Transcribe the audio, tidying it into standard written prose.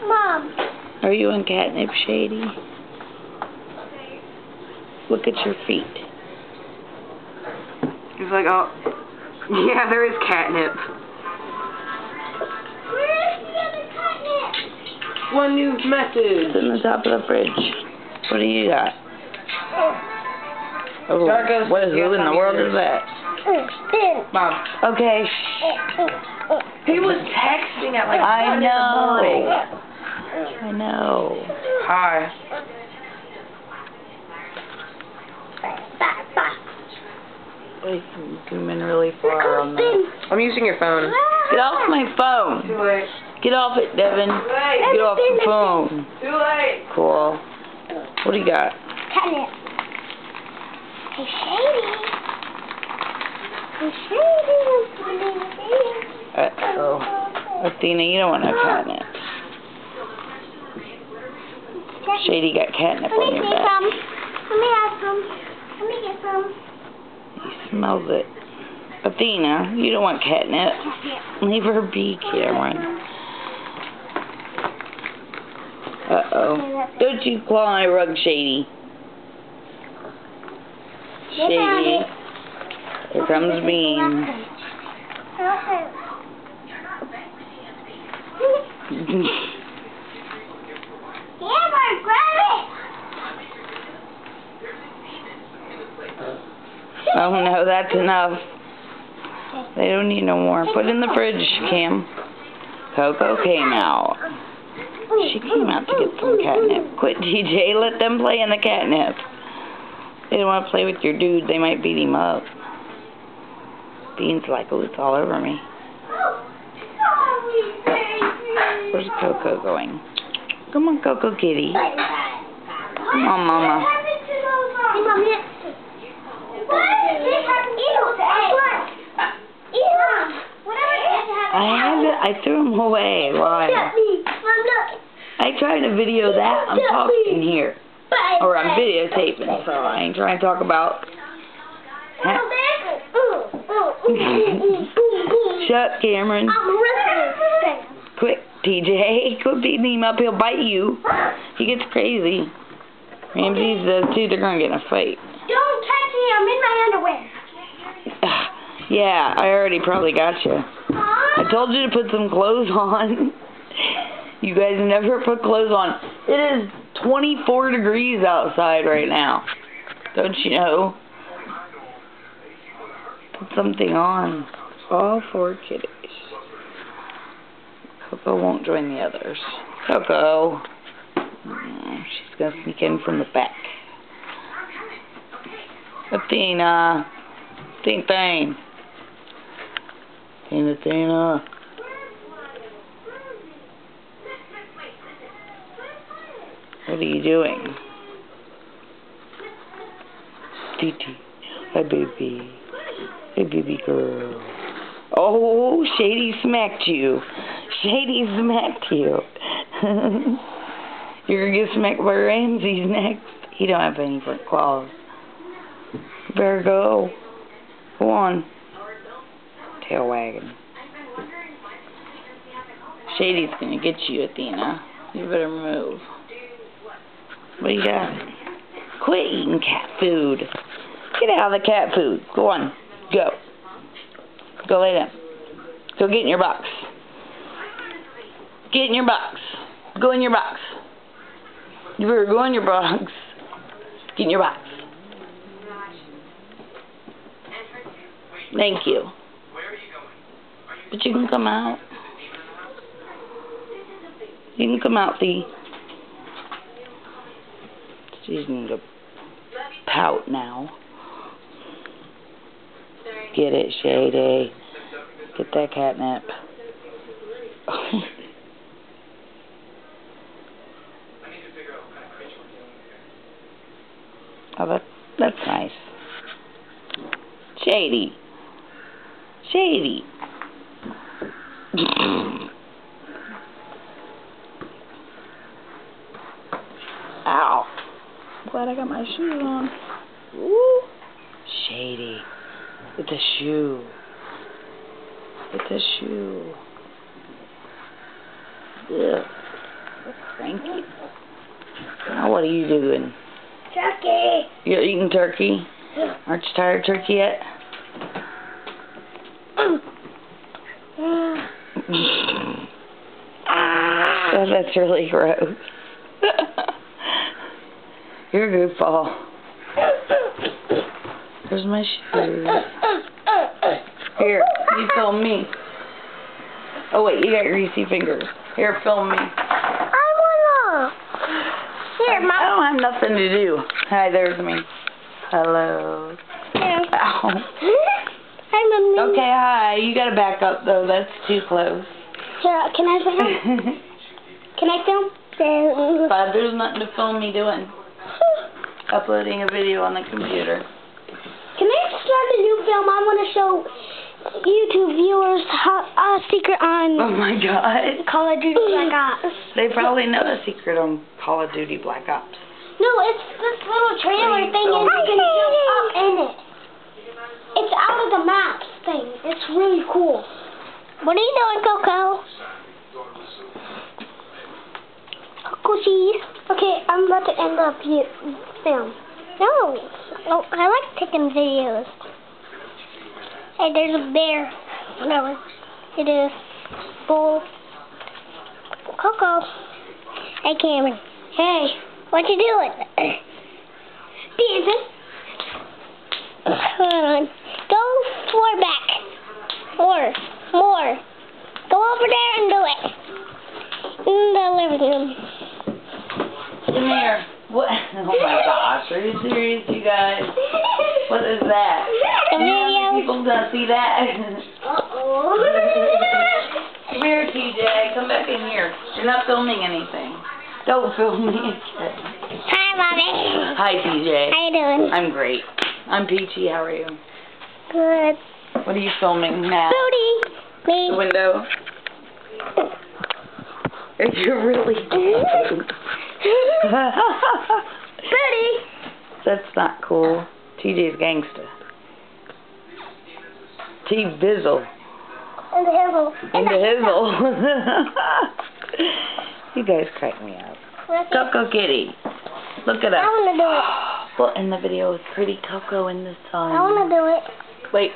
Mom. Are you on catnip, Shady? Look at your feet. He's like, oh, yeah, there is catnip. Where is the other catnip? One new message. It's in the top of the fridge. What do you got? Oh, Darkest, what who in the world is that? Mom. Okay. He was texting at like I 1 in the know. morning. I know. Hi. Wait, zoom in really far on that. I'm using your phone. Get off my phone. Too late. Get off it, Devin. Get off the phone. Too late. Cool. What do you got? Catnip. Hey, Shady. Hey, Shady. Uh-oh. Athena, you don't want no catnip. Shady got catnip on your back. Let me have some. Let me get some. He smells it. Athena, you don't want catnip. Leave her be, Cameron. Uh-oh. Don't you claw my rug, Shady. Shady. Here comes Bean. Cameron, grab it! Oh no, that's enough. They don't need no more. Put it in the fridge, Cam. Coco came out. She came out to get some catnip. Quit, DJ. Let them play in the catnip. They don't want to play with your dude. They might beat him up. Bean's like, oh, it's all over me. Where's Coco going? Come on, Coco Kitty. Come on, Mama. I threw them away. Why? I tried to video that. I'm talking here. Or I'm videotaping, so I ain't trying to talk about... Shut, Cameron. Quick, TJ. Quit beating him up. He'll bite you. He gets crazy. Ramses does too. They're going to get in a fight. Don't touch me. I'm in my underwear. Yeah, I already probably got you. I told you to put some clothes on. You guys never put clothes on. It is 24 degrees outside right now. Don't you know? Put something on. All 4 kitties. Coco won't join the others. Coco. She's going to sneak in from the back. Athena. Thing. Athena. What are you doing? Titi. Hi, baby. Hey, baby girl. Oh, Shady smacked you. Shady smacked you. You're going to get smacked by Ramses next. He don't have any front claws. Better go. Go on. Tail wagging. Shady's going to get you, Athena. You better move. What do you got? Quit eating cat food. Get out of the cat food. Go on. Go. Go lay down. Go get in your box. Get in your box. Go in your box. You better go in your box. Get in your box. Thank you. But you can come out. You can come out, Thee. She's going to pout now. Get it, Shady. Get that catnip. Oh, that's nice. Shady. Shady. Ow. Glad I got my shoes on. Woo. Shady. It's a shoe. It's a shoe. Ugh. cranky. Now what are you doing? Turkey. You're eating turkey? Aren't you tired of turkey yet? Oh, that's really gross. You're a goofball. There's my shoes. Here, you film me. Oh wait, you got greasy fingers. Here, film me. I wanna. Here, I Mom. don't have nothing to do. Hi, there's me. Hello. Here. Ow. Hi, Mommy. Okay, hi. You gotta back up though. That's too close. Here, can I film? Can I film? But there's nothing to film me doing. Uploading a video on the computer. Can I start a new film? I want to show YouTube viewers a secret on Oh my god. Call of Duty Black Ops. They probably know the secret on Call of Duty Black Ops. No, it's this little trailer Please thing don't. and you can jump up in it. It's out of the maps thing. It's really cool. What are you doing, Coco? Coco cheese. Okay, I'm about to end up film. No. Oh, I like taking videos. Hey, there's a bear. No, it is bull. Coco. Hey, Cameron. Hey, what you doing? Dancing. Hold on. Go forward back. More. Go over there and do it. In the living room. Come here. What? Oh my gosh. Are you serious, you guys? What is that? The You know how video. many people gonna see that? Uh-oh. Come here, TJ. Come back in here. You're not filming anything. Don't film me. Hi, Mommy. Hi, TJ. How you doing? I'm great. I'm Peachy. How are you? Good. What are you filming now? Booty. Me. The window? You're really cute. Booty. That's not cool. TJ's gangsta. T-Bizzle. In the hizzle. Into Hizzle. You guys crack me up. Coco Kitty. Look at us. I want to do it. Well, in the video is pretty Coco in the sun. I want to do it. Wait.